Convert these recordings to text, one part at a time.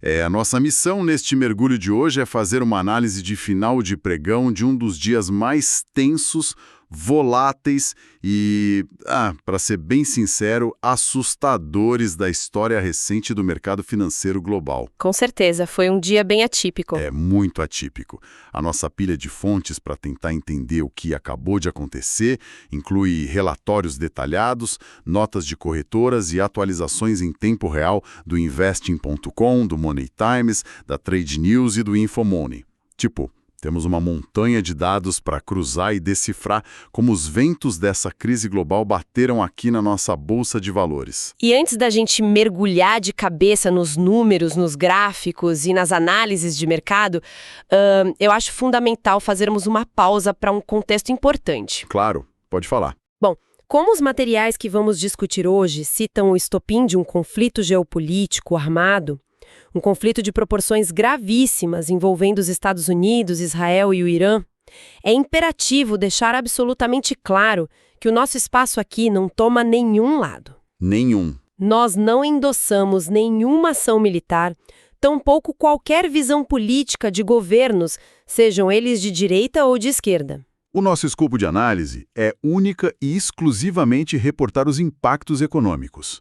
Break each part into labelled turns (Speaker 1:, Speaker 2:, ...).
Speaker 1: A nossa missão neste mergulho de hoje é fazer uma análise de final de pregão de um dos dias mais tensos, voláteis e, para ser bem sincero, assustadores da história recente do mercado financeiro global.
Speaker 2: Com certeza, foi um dia bem atípico.
Speaker 1: É muito atípico. A nossa pilha de fontes para tentar entender o que acabou de acontecer inclui relatórios detalhados, notas de corretoras e atualizações em tempo real do Investing.com, do Money Times, da Trade News e do Infomoney. Temos uma montanha de dados para cruzar e decifrar como os ventos dessa crise global bateram aqui na nossa bolsa de valores.
Speaker 2: E antes da gente mergulhar de cabeça nos números, nos gráficos e nas análises de mercado, eu acho fundamental fazermos uma pausa para um contexto importante.
Speaker 1: Claro, pode falar.
Speaker 2: Bom, como os materiais que vamos discutir hoje citam o estopim de um conflito geopolítico armado, um conflito de proporções gravíssimas envolvendo os Estados Unidos, Israel e o Irã, é imperativo deixar absolutamente claro que o nosso espaço aqui não toma nenhum lado.
Speaker 1: Nenhum.
Speaker 2: Nós não endossamos nenhuma ação militar, tampouco qualquer visão política de governos, sejam eles de direita ou de esquerda.
Speaker 1: O nosso escopo de análise é única e exclusivamente reportar os impactos econômicos,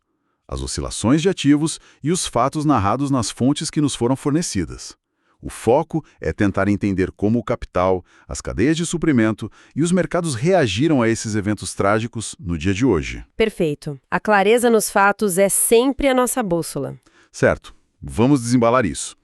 Speaker 1: as oscilações de ativos e os fatos narrados nas fontes que nos foram fornecidas. O foco é tentar entender como o capital, as cadeias de suprimento e os mercados reagiram a esses eventos trágicos no dia de hoje.
Speaker 2: Perfeito. A clareza nos fatos é sempre a nossa bússola.
Speaker 1: Certo. Vamos desembalar isso.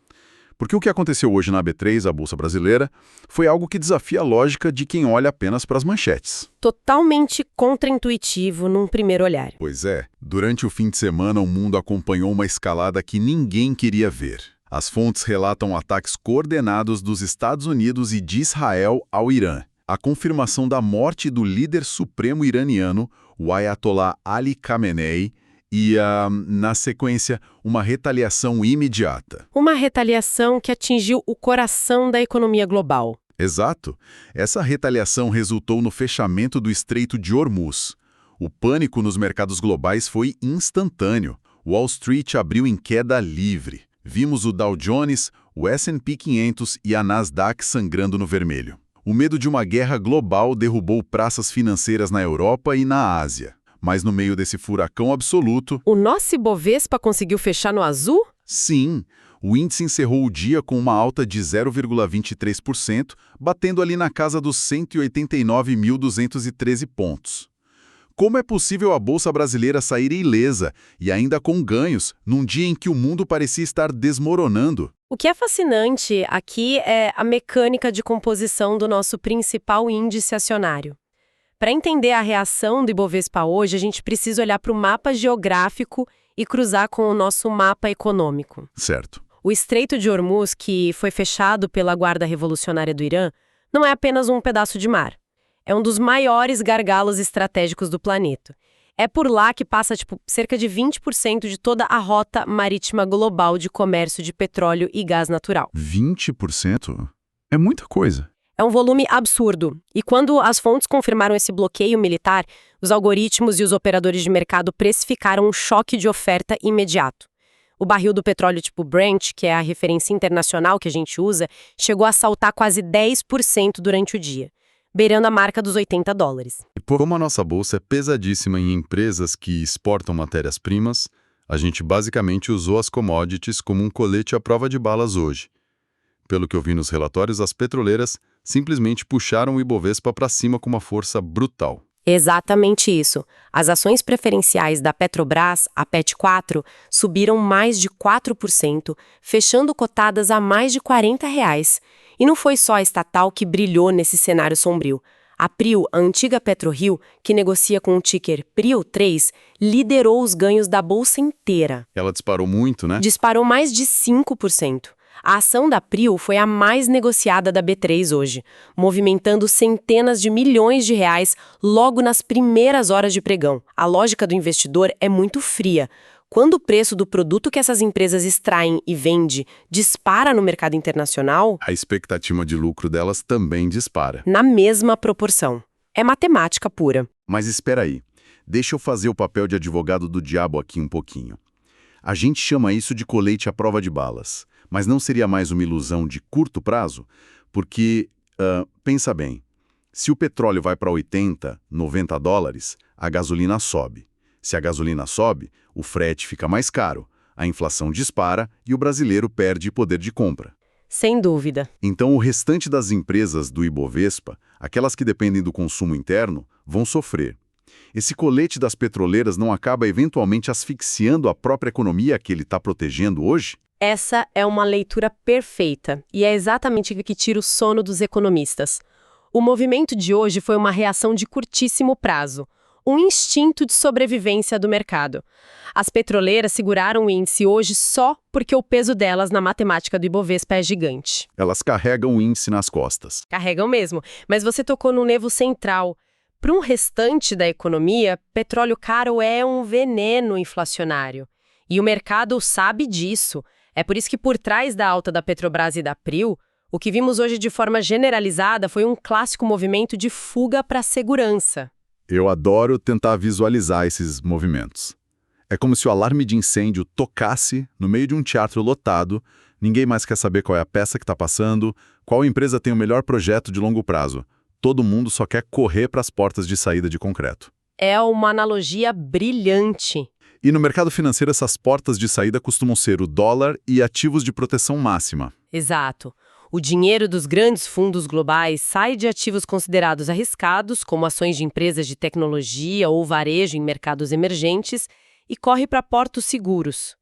Speaker 1: Porque o que aconteceu hoje na B3, a Bolsa Brasileira, foi algo que desafia a lógica de quem olha apenas para as manchetes.
Speaker 2: Totalmente contraintuitivo num primeiro olhar.
Speaker 1: Pois é, durante o fim de semana o mundo acompanhou uma escalada que ninguém queria ver. As fontes relatam ataques coordenados dos Estados Unidos e de Israel ao Irã. A confirmação da morte do líder supremo iraniano, o Ayatollah Ali Khamenei, e, na sequência, uma retaliação imediata.
Speaker 2: Uma retaliação que atingiu o coração da economia global.
Speaker 1: Exato. Essa retaliação resultou no fechamento do Estreito de Hormuz. O pânico nos mercados globais foi instantâneo. Wall Street abriu em queda livre. Vimos o Dow Jones, o S&P 500 e a Nasdaq sangrando no vermelho. O medo de uma guerra global derrubou praças financeiras na Europa e na Ásia. Mas no meio desse furacão absoluto...
Speaker 2: O nosso Ibovespa conseguiu fechar no azul?
Speaker 1: Sim, o índice encerrou o dia com uma alta de 0,23%, batendo ali na casa dos 189.213 pontos. Como é possível a Bolsa Brasileira sair ilesa e ainda com ganhos num dia em que o mundo parecia estar desmoronando?
Speaker 2: O que é fascinante aqui é a mecânica de composição do nosso principal índice acionário. Para entender a reação do Ibovespa hoje, a gente precisa olhar para o mapa geográfico e cruzar com o nosso mapa econômico.
Speaker 1: Certo.
Speaker 2: O Estreito de Hormuz, que foi fechado pela Guarda Revolucionária do Irã, não é apenas um pedaço de mar. É um dos maiores gargalos estratégicos do planeta. É por lá que passa cerca de 20% de toda a rota marítima global de comércio de petróleo e gás natural.
Speaker 1: 20%? É muita coisa.
Speaker 2: É um volume absurdo. E quando as fontes confirmaram esse bloqueio militar, os algoritmos e os operadores de mercado precificaram um choque de oferta imediato. O barril do petróleo tipo Brent, que é a referência internacional que a gente usa, chegou a saltar quase 10% durante o dia, beirando a marca dos $80.
Speaker 1: E como a nossa bolsa é pesadíssima em empresas que exportam matérias-primas, a gente basicamente usou as commodities como um colete à prova de balas hoje. Pelo que eu vi nos relatórios, as petroleiras simplesmente puxaram o Ibovespa para cima com uma força brutal.
Speaker 2: Exatamente isso. As ações preferenciais da Petrobras, a PET4, subiram mais de 4%, fechando cotadas a mais de R$40. E não foi só a estatal que brilhou nesse cenário sombrio. A PRIO, a antiga PetroRio, que negocia com o ticker PRIO3, liderou os ganhos da bolsa inteira.
Speaker 1: Ela disparou muito, né?
Speaker 2: Disparou mais de 5%. A ação da PRIO foi a mais negociada da B3 hoje, movimentando centenas de milhões de reais logo nas primeiras horas de pregão. A lógica do investidor é muito fria. Quando o preço do produto que essas empresas extraem e vendem dispara no mercado internacional,
Speaker 1: a expectativa de lucro delas também dispara.
Speaker 2: Na mesma proporção. É matemática pura.
Speaker 1: Mas espera aí, deixa eu fazer o papel de advogado do diabo aqui um pouquinho. A gente chama isso de colete à prova de balas. Mas não seria mais uma ilusão de curto prazo? Porque, pensa bem, se o petróleo vai para 80, 90 dólares, a gasolina sobe. Se a gasolina sobe, o frete fica mais caro, a inflação dispara e o brasileiro perde poder de compra.
Speaker 2: Sem dúvida.
Speaker 1: Então, o restante das empresas do Ibovespa, aquelas que dependem do consumo interno, vão sofrer. Esse colete das petroleiras não acaba eventualmente asfixiando a própria economia que ele está protegendo hoje?
Speaker 2: Essa é uma leitura perfeita e é exatamente o que tira o sono dos economistas. O movimento de hoje foi uma reação de curtíssimo prazo, um instinto de sobrevivência do mercado. As petroleiras seguraram o índice hoje só porque o peso delas na matemática do Ibovespa é gigante.
Speaker 1: Elas carregam o índice nas costas.
Speaker 2: Carregam mesmo, mas você tocou no nervo central. Para um restante da economia, petróleo caro é um veneno inflacionário. E o mercado sabe disso. É por isso que por trás da alta da Petrobras e da Prio, o que vimos hoje de forma generalizada foi um clássico movimento de fuga para a segurança.
Speaker 1: Eu adoro tentar visualizar esses movimentos. É como se o alarme de incêndio tocasse no meio de um teatro lotado, ninguém mais quer saber qual é a peça que está passando, qual empresa tem o melhor projeto de longo prazo. Todo mundo só quer correr para as portas de saída de concreto.
Speaker 2: É uma analogia brilhante.
Speaker 1: E no mercado financeiro, essas portas de saída costumam ser o dólar e ativos de proteção máxima.
Speaker 2: Exato. O dinheiro dos grandes fundos globais sai de ativos considerados arriscados, como ações de empresas de tecnologia ou varejo em mercados emergentes, e corre para portos seguros.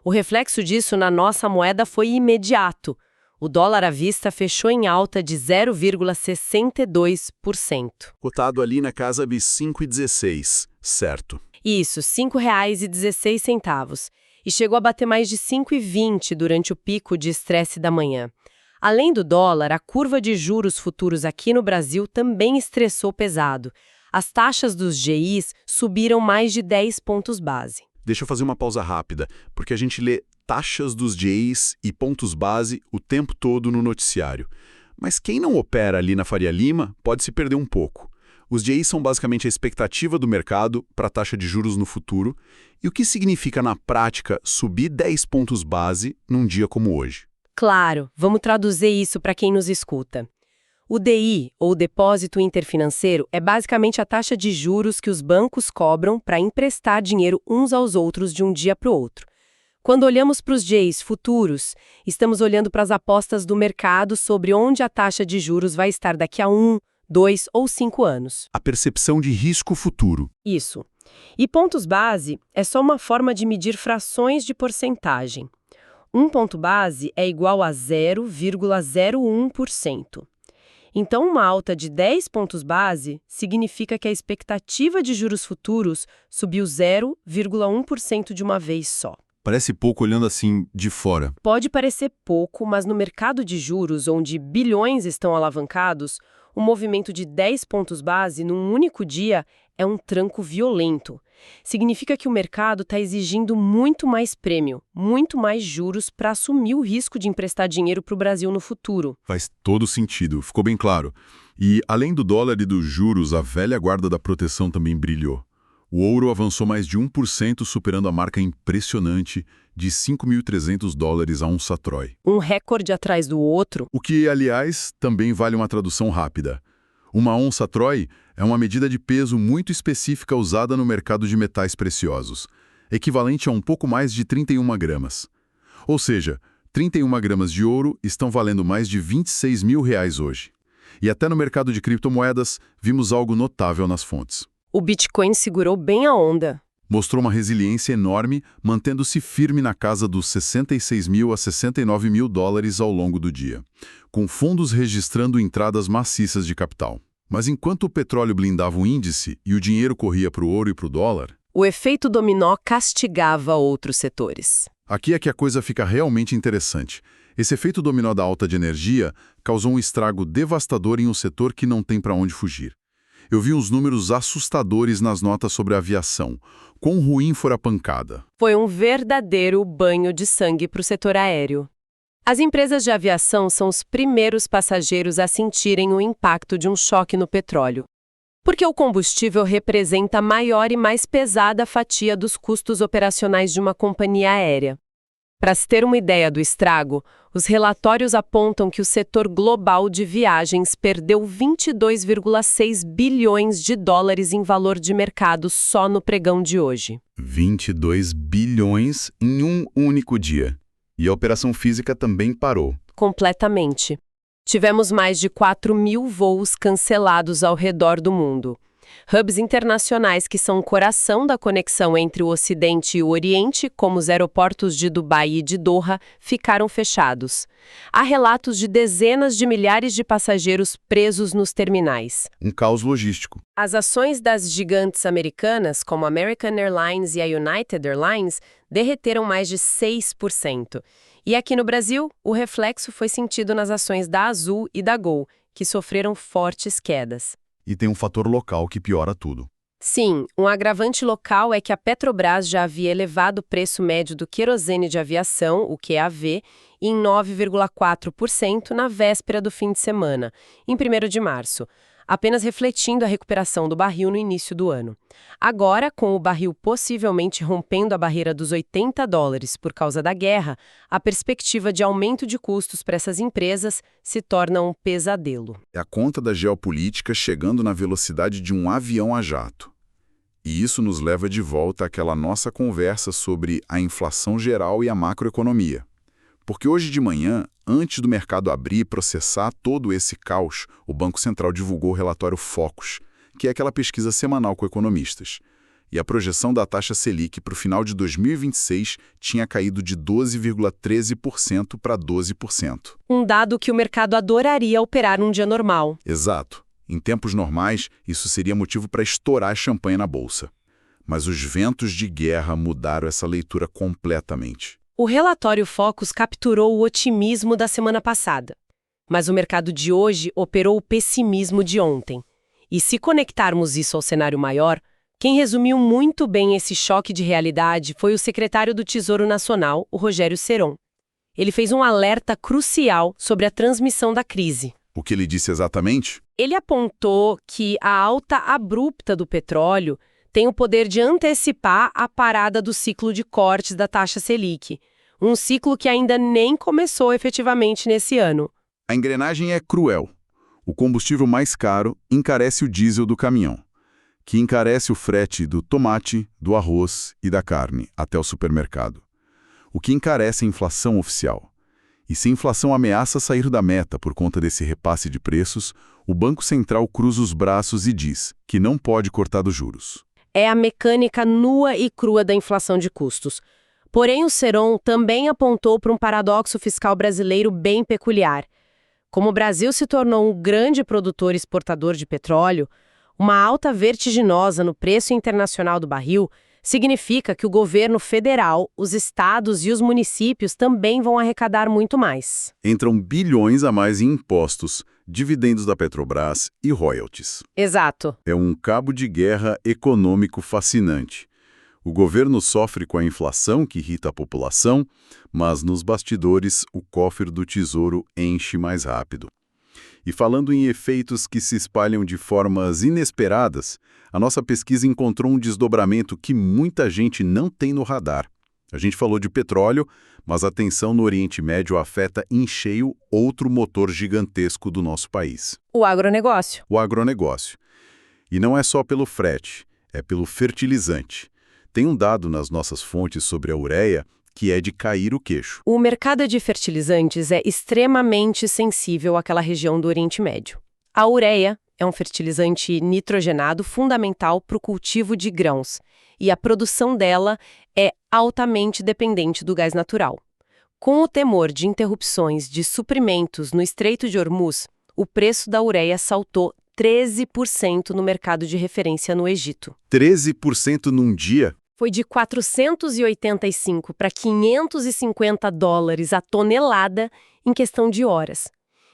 Speaker 2: O reflexo disso na nossa moeda foi imediato. O dólar à vista fechou em alta de 0,62%.
Speaker 1: Cotado ali na casa de 5,16, certo.
Speaker 2: Isso, R$ 5,16. E chegou a bater mais de 5,20 durante o pico de estresse da manhã. Além do dólar, a curva de juros futuros aqui no Brasil também estressou pesado. As taxas dos GIs subiram mais de 10 pontos base.
Speaker 1: Deixa eu fazer uma pausa rápida, porque a gente lê taxas dos GIs e pontos base o tempo todo no noticiário. Mas quem não opera ali na Faria Lima pode se perder um pouco. Os GIs são basicamente a expectativa do mercado para a taxa de juros no futuro e o que significa na prática subir 10 pontos base num dia como hoje.
Speaker 2: Claro, vamos traduzir isso para quem nos escuta. O DI, ou Depósito Interfinanceiro, é basicamente a taxa de juros que os bancos cobram para emprestar dinheiro uns aos outros de um dia para o outro. Quando olhamos para os GIs futuros, estamos olhando para as apostas do mercado sobre onde a taxa de juros vai estar daqui a 1, 2 ou 5 anos.
Speaker 1: A percepção de risco futuro.
Speaker 2: Isso. E pontos base é só uma forma de medir frações de porcentagem. Um ponto base é igual a 0,01%. Então, uma alta de 10 pontos base significa que a expectativa de juros futuros subiu 0,1% de uma vez só.
Speaker 1: Parece pouco olhando assim de fora.
Speaker 2: Pode parecer pouco, mas no mercado de juros, onde bilhões estão alavancados, o movimento de 10 pontos base num único dia é um tranco violento. Significa que o mercado está exigindo muito mais prêmio, muito mais juros para assumir o risco de emprestar dinheiro para o Brasil no futuro.
Speaker 1: Faz todo sentido, ficou bem claro. E, além do dólar e dos juros, a velha guarda da proteção também brilhou. O ouro avançou mais de 1%, superando a marca impressionante de 5.300 dólares a onça Troy.
Speaker 2: Um recorde atrás do outro.
Speaker 1: O que, aliás, também vale uma tradução rápida. Uma onça Troy é uma medida de peso muito específica usada no mercado de metais preciosos, equivalente a um pouco mais de 31 gramas. Ou seja, 31 gramas de ouro estão valendo mais de R$26 mil hoje. E até no mercado de criptomoedas, vimos algo notável nas fontes.
Speaker 2: O Bitcoin segurou bem a onda.
Speaker 1: Mostrou uma resiliência enorme, mantendo-se firme na casa dos 66 mil a 69 mil dólares ao longo do dia, com fundos registrando entradas maciças de capital. Mas enquanto o petróleo blindava o índice e o dinheiro corria para o ouro e para o dólar,
Speaker 2: o efeito dominó castigava outros setores.
Speaker 1: Aqui é que a coisa fica realmente interessante. Esse efeito dominó da alta de energia causou um estrago devastador em um setor que não tem para onde fugir. Eu vi uns números assustadores nas notas sobre a aviação. Quão ruim fora a pancada.
Speaker 2: Foi um verdadeiro banho de sangue para o setor aéreo. As empresas de aviação são os primeiros passageiros a sentirem o impacto de um choque no petróleo. Porque o combustível representa a maior e mais pesada fatia dos custos operacionais de uma companhia aérea. Para se ter uma ideia do estrago, os relatórios apontam que o setor global de viagens perdeu 22,6 bilhões de dólares em valor de mercado só no pregão de hoje.
Speaker 1: 22 bilhões em um único dia. E a operação física também parou.
Speaker 2: Completamente. Tivemos mais de 4.000 voos cancelados ao redor do mundo. Hubs internacionais que são o coração da conexão entre o Ocidente e o Oriente, como os aeroportos de Dubai e de Doha, ficaram fechados. Há relatos de dezenas de milhares de passageiros presos nos terminais.
Speaker 1: Um caos logístico.
Speaker 2: As ações das gigantes americanas, como a American Airlines e a United Airlines, derreteram mais de 6%. E aqui no Brasil, o reflexo foi sentido nas ações da Azul e da Gol, que sofreram fortes quedas.
Speaker 1: E tem um fator local que piora tudo.
Speaker 2: Sim, um agravante local é que a Petrobras já havia elevado o preço médio do querosene de aviação, o QAV, em 9,4% na véspera do fim de semana, em 1º de março, apenas refletindo a recuperação do barril no início do ano. Agora, com o barril possivelmente rompendo a barreira dos $80 por causa da guerra, a perspectiva de aumento de custos para essas empresas se torna um pesadelo.
Speaker 1: É a conta da geopolítica chegando na velocidade de um avião a jato. E isso nos leva de volta àquela nossa conversa sobre a inflação geral e a macroeconomia. Porque hoje de manhã, antes do mercado abrir e processar todo esse caos, o Banco Central divulgou o relatório Focus, que é aquela pesquisa semanal com economistas. E a projeção da taxa Selic para o final de 2026 tinha caído de 12,13% para 12%.
Speaker 2: Um dado que o mercado adoraria operar num dia normal.
Speaker 1: Exato. Em tempos normais, isso seria motivo para estourar champanhe na bolsa. Mas os ventos de guerra mudaram essa leitura completamente.
Speaker 2: O relatório Focus capturou o otimismo da semana passada. Mas o mercado de hoje operou o pessimismo de ontem. E se conectarmos isso ao cenário maior, quem resumiu muito bem esse choque de realidade foi o secretário do Tesouro Nacional, o Rogério Ceron. Ele fez um alerta crucial sobre a transmissão da crise.
Speaker 1: O que ele disse exatamente?
Speaker 2: Ele apontou que a alta abrupta do petróleo tem o poder de antecipar a parada do ciclo de cortes da taxa Selic, um ciclo que ainda nem começou efetivamente nesse ano.
Speaker 1: A engrenagem é cruel. O combustível mais caro encarece o diesel do caminhão, que encarece o frete do tomate, do arroz e da carne até o supermercado, o que encarece a inflação oficial. E se a inflação ameaça sair da meta por conta desse repasse de preços, o Banco Central cruza os braços e diz que não pode cortar dos juros.
Speaker 2: É a mecânica nua e crua da inflação de custos. Porém, o Ceron também apontou para um paradoxo fiscal brasileiro bem peculiar. Como o Brasil se tornou um grande produtor e exportador de petróleo, uma alta vertiginosa no preço internacional do barril significa que o governo federal, os estados e os municípios também vão arrecadar muito mais.
Speaker 1: Entram bilhões a mais em impostos, dividendos da Petrobras e royalties.
Speaker 2: Exato.
Speaker 1: É um cabo de guerra econômico fascinante. O governo sofre com a inflação que irrita a população, mas nos bastidores o cofre do tesouro enche mais rápido. E falando em efeitos que se espalham de formas inesperadas, a nossa pesquisa encontrou um desdobramento que muita gente não tem no radar. A gente falou de petróleo, mas a tensão no Oriente Médio afeta em cheio outro motor gigantesco do nosso país.
Speaker 2: O agronegócio.
Speaker 1: O agronegócio. E não é só pelo frete, é pelo fertilizante. Tem um dado nas nossas fontes sobre a ureia que é de cair o queixo.
Speaker 2: O mercado de fertilizantes é extremamente sensível àquela região do Oriente Médio. A ureia é um fertilizante nitrogenado fundamental para o cultivo de grãos, e a produção dela é altamente dependente do gás natural. Com o temor de interrupções de suprimentos no Estreito de Hormuz, o preço da ureia saltou 13% no mercado de referência no Egito.
Speaker 1: 13% num dia?
Speaker 2: Foi de 485 para $550 a tonelada em questão de horas.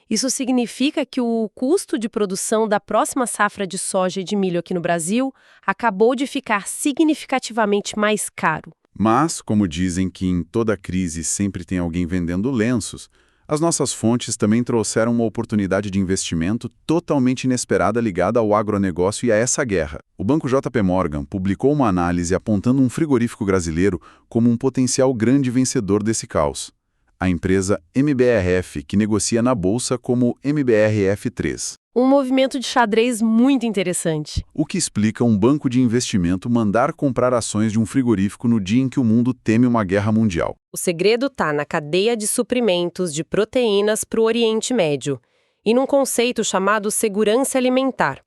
Speaker 2: Isso significa que o custo de produção da próxima safra de soja e de milho aqui no Brasil acabou de ficar significativamente mais caro.
Speaker 1: Mas, como dizem que em toda crise sempre tem alguém vendendo lenços, As nossas fontes também trouxeram uma oportunidade de investimento totalmente inesperada ligada ao agronegócio e a essa guerra. O Banco JP Morgan publicou uma análise apontando um frigorífico brasileiro como um potencial grande vencedor desse caos. A empresa MBRF, que negocia na bolsa como MBRF3.
Speaker 2: Um movimento de xadrez muito interessante.
Speaker 1: O que explica um banco de investimento mandar comprar ações de um frigorífico no dia em que o mundo teme uma guerra mundial.
Speaker 2: O segredo está na cadeia de suprimentos de proteínas para o Oriente Médio e num conceito chamado segurança alimentar.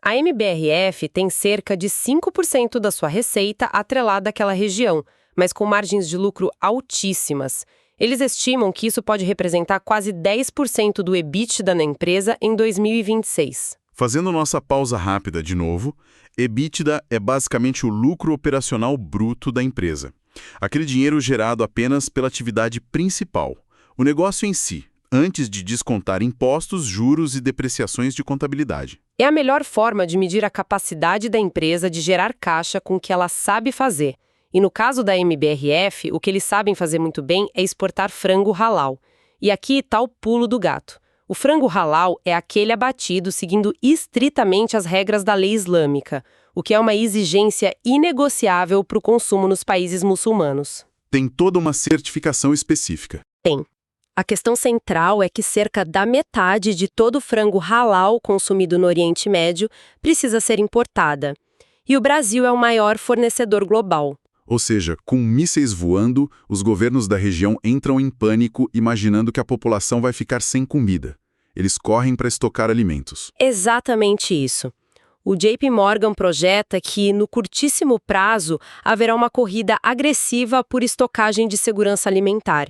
Speaker 2: A MBRF tem cerca de 5% da sua receita atrelada àquela região, mas com margens de lucro altíssimas. Eles estimam que isso pode representar quase 10% do EBITDA na empresa em 2026.
Speaker 1: Fazendo nossa pausa rápida de novo, EBITDA é basicamente o lucro operacional bruto da empresa. Aquele dinheiro gerado apenas pela atividade principal, o negócio em si, antes de descontar impostos, juros e depreciações de contabilidade.
Speaker 2: É a melhor forma de medir a capacidade da empresa de gerar caixa com o que ela sabe fazer. E no caso da MBRF, o que eles sabem fazer muito bem é exportar frango halal. E aqui está o pulo do gato. O frango halal é aquele abatido seguindo estritamente as regras da lei islâmica, o que é uma exigência inegociável para o consumo nos países muçulmanos.
Speaker 1: Tem toda uma certificação específica.
Speaker 2: Tem. A questão central é que cerca da metade de todo o frango halal consumido no Oriente Médio precisa ser importada. E o Brasil é o maior fornecedor global.
Speaker 1: Ou seja, com mísseis voando, os governos da região entram em pânico imaginando que a população vai ficar sem comida. Eles correm para estocar alimentos.
Speaker 2: Exatamente isso. O JP Morgan projeta que, no curtíssimo prazo, haverá uma corrida agressiva por estocagem de segurança alimentar.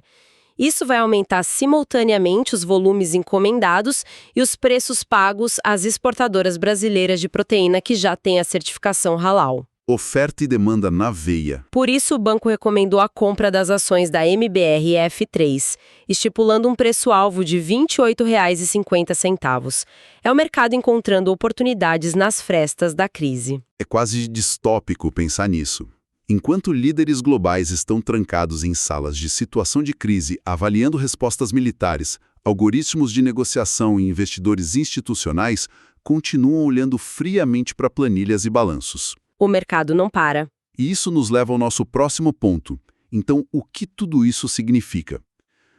Speaker 2: Isso vai aumentar simultaneamente os volumes encomendados e os preços pagos às exportadoras brasileiras de proteína que já têm a certificação halal.
Speaker 1: Oferta e demanda na veia.
Speaker 2: Por isso, o banco recomendou a compra das ações da MBRF3, estipulando um preço-alvo de R$ 28,50. É o mercado encontrando oportunidades nas frestas da crise.
Speaker 1: É quase distópico pensar nisso. Enquanto líderes globais estão trancados em salas de situação de crise, avaliando respostas militares, algoritmos de negociação e investidores institucionais continuam olhando friamente para planilhas e balanços.
Speaker 2: O mercado não para.
Speaker 1: E isso nos leva ao nosso próximo ponto. Então, o que tudo isso significa?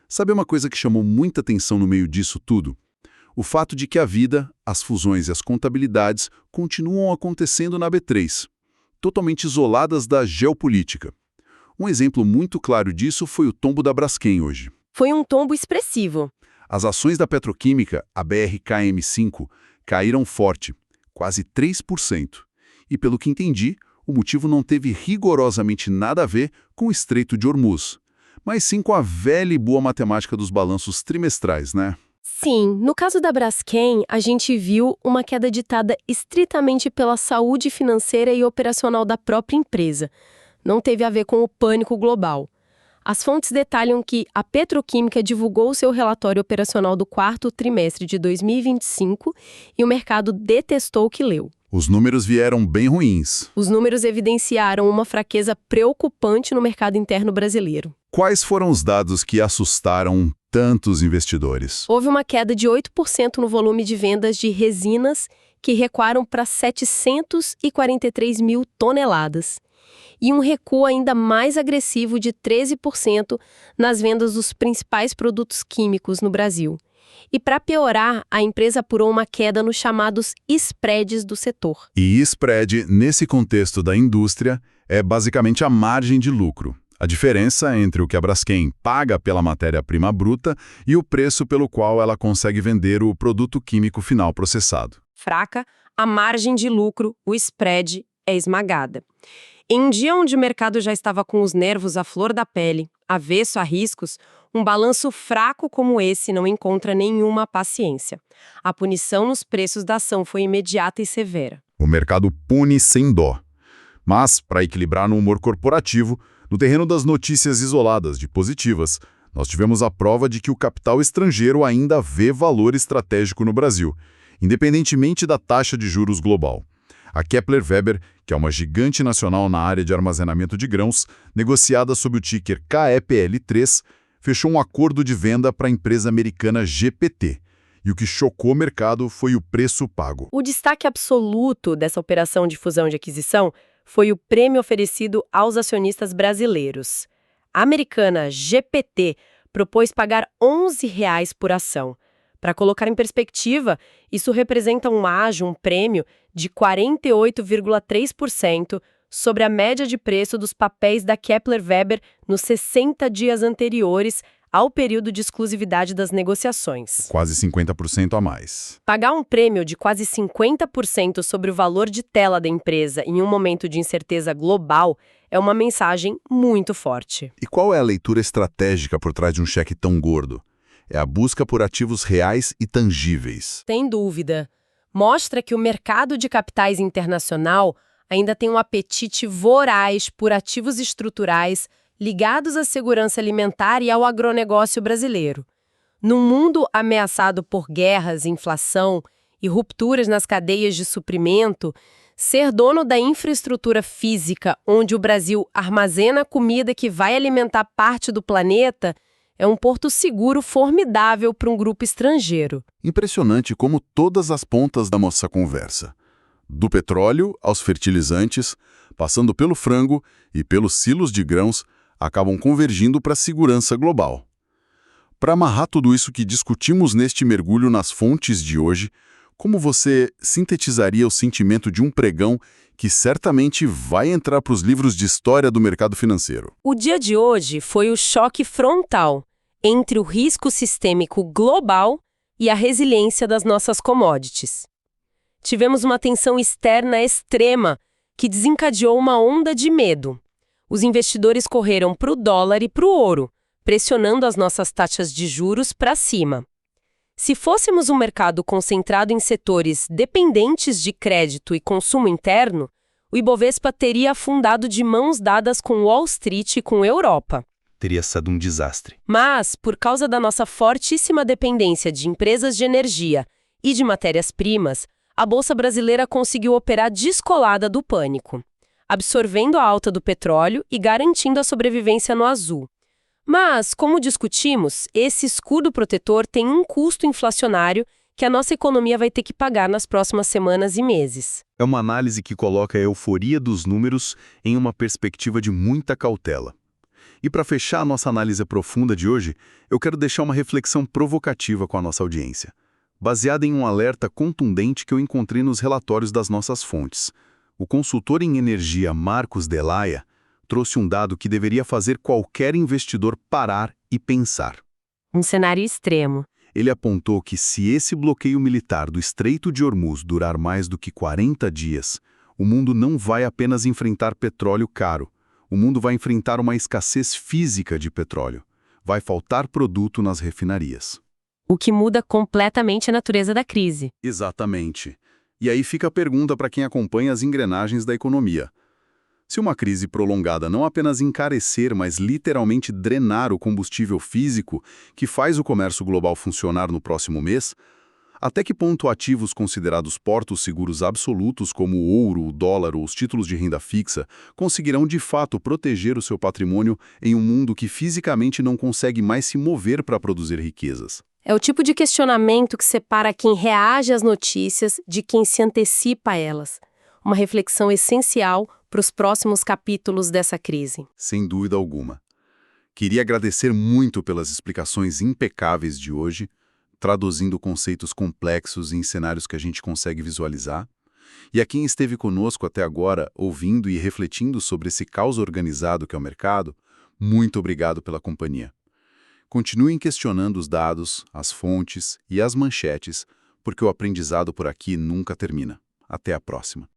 Speaker 1: Sabe uma coisa que chamou muita atenção no meio disso tudo? O fato de que a vida, as fusões e as contabilidades continuam acontecendo na B3, totalmente isoladas da geopolítica. Um exemplo muito claro disso foi o tombo da Braskem hoje.
Speaker 2: Foi um tombo expressivo.
Speaker 1: As ações da petroquímica, a BRKM5, caíram forte, quase 3%. E, pelo que entendi, o motivo não teve rigorosamente nada a ver com o Estreito de Hormuz, mas sim com a velha e boa matemática dos balanços trimestrais, né?
Speaker 2: Sim, no caso da Braskem, a gente viu uma queda ditada estritamente pela saúde financeira e operacional da própria empresa. Não teve a ver com o pânico global. As fontes detalham que a petroquímica divulgou seu relatório operacional do quarto trimestre de 2025 e o mercado detestou o que leu.
Speaker 1: Os números vieram bem ruins.
Speaker 2: Os números evidenciaram uma fraqueza preocupante no mercado interno brasileiro.
Speaker 1: Quais foram os dados que assustaram tantos investidores?
Speaker 2: Houve uma queda de 8% no volume de vendas de resinas, que recuaram para 743 mil toneladas. E um recuo ainda mais agressivo de 13% nas vendas dos principais produtos químicos no Brasil. E para piorar, a empresa apurou uma queda nos chamados spreads do setor.
Speaker 1: E spread, nesse contexto da indústria, é basicamente a margem de lucro. A diferença entre o que a Braskem paga pela matéria-prima bruta e o preço pelo qual ela consegue vender o produto químico final processado.
Speaker 2: Fraca, a margem de lucro, o spread, é esmagada. Em um dia onde o mercado já estava com os nervos à flor da pele, avesso a riscos, um balanço fraco como esse não encontra nenhuma paciência. A punição nos preços da ação foi imediata e severa.
Speaker 1: O mercado pune sem dó. Mas, para equilibrar no humor corporativo, no terreno das notícias isoladas de positivas, nós tivemos a prova de que o capital estrangeiro ainda vê valor estratégico no Brasil, independentemente da taxa de juros global. A Kepler Weber, que é uma gigante nacional na área de armazenamento de grãos, negociada sob o ticker KEPL3, fechou um acordo de venda para a empresa americana GPT. E o que chocou o mercado foi o preço pago.
Speaker 2: O destaque absoluto dessa operação de fusão de aquisição foi o prêmio oferecido aos acionistas brasileiros. A americana GPT propôs pagar R$ 11 por ação. Para colocar em perspectiva, isso representa um prêmio de 48,3% sobre a média de preço dos papéis da Kepler Weber nos 60 dias anteriores ao período de exclusividade das negociações.
Speaker 1: Quase 50% a mais.
Speaker 2: Pagar um prêmio de quase 50% sobre o valor de tela da empresa em um momento de incerteza global é uma mensagem muito forte.
Speaker 1: E qual é a leitura estratégica por trás de um cheque tão gordo? É a busca por ativos reais e tangíveis.
Speaker 2: Sem dúvida. Mostra que o mercado de capitais internacional ainda tem um apetite voraz por ativos estruturais ligados à segurança alimentar e ao agronegócio brasileiro. Num mundo ameaçado por guerras, inflação e rupturas nas cadeias de suprimento, ser dono da infraestrutura física onde o Brasil armazena a comida que vai alimentar parte do planeta é um porto seguro formidável para um grupo estrangeiro.
Speaker 1: Impressionante como todas as pontas da nossa conversa, do petróleo aos fertilizantes, passando pelo frango e pelos silos de grãos, acabam convergindo para a segurança global. Para amarrar tudo isso que discutimos neste mergulho nas fontes de hoje, como você sintetizaria o sentimento de um pregão que certamente vai entrar para os livros de história do mercado financeiro?
Speaker 2: O dia de hoje foi o choque frontal entre o risco sistêmico global e a resiliência das nossas commodities. Tivemos uma tensão externa extrema que desencadeou uma onda de medo. Os investidores correram para o dólar e para o ouro, pressionando as nossas taxas de juros para cima. Se fôssemos um mercado concentrado em setores dependentes de crédito e consumo interno, o Ibovespa teria afundado de mãos dadas com Wall Street e com a Europa.
Speaker 3: Teria sido um desastre.
Speaker 2: Mas, por causa da nossa fortíssima dependência de empresas de energia e de matérias-primas, a Bolsa Brasileira conseguiu operar descolada do pânico, absorvendo a alta do petróleo e garantindo a sobrevivência no azul. Mas, como discutimos, esse escudo protetor tem um custo inflacionário que a nossa economia vai ter que pagar nas próximas semanas e meses.
Speaker 3: É uma análise que coloca a euforia dos números em uma perspectiva de muita cautela. E para fechar a nossa análise profunda de hoje, eu quero deixar uma reflexão provocativa com a nossa audiência, baseada em um alerta contundente que eu encontrei nos relatórios das nossas fontes. O consultor em energia Marcos Delaia trouxe um dado que deveria fazer qualquer investidor parar e pensar.
Speaker 2: Um cenário extremo.
Speaker 3: Ele apontou que se esse bloqueio militar do Estreito de Hormuz durar mais do que 40 dias, o mundo não vai apenas enfrentar petróleo caro, o mundo vai enfrentar uma escassez física de petróleo. Vai faltar produto nas refinarias.
Speaker 2: O que muda completamente a natureza da crise.
Speaker 1: Exatamente. E aí fica a pergunta para quem acompanha as engrenagens da economia. Se uma crise prolongada não apenas encarecer, mas literalmente drenar o combustível físico que faz o comércio global funcionar no próximo mês, até que ponto ativos considerados portos seguros absolutos como o ouro, o dólar ou os títulos de renda fixa conseguirão de fato proteger o seu patrimônio em um mundo que fisicamente não consegue mais se mover para produzir riquezas?
Speaker 2: É o tipo de questionamento que separa quem reage às notícias de quem se antecipa a elas. Uma reflexão essencial para os próximos capítulos dessa crise.
Speaker 1: Sem dúvida alguma. Queria agradecer muito pelas explicações impecáveis de hoje, traduzindo conceitos complexos em cenários que a gente consegue visualizar. E a quem esteve conosco até agora, ouvindo e refletindo sobre esse caos organizado que é o mercado, muito obrigado pela companhia. Continuem questionando os dados, as fontes e as manchetes, porque o aprendizado por aqui nunca termina. Até a próxima.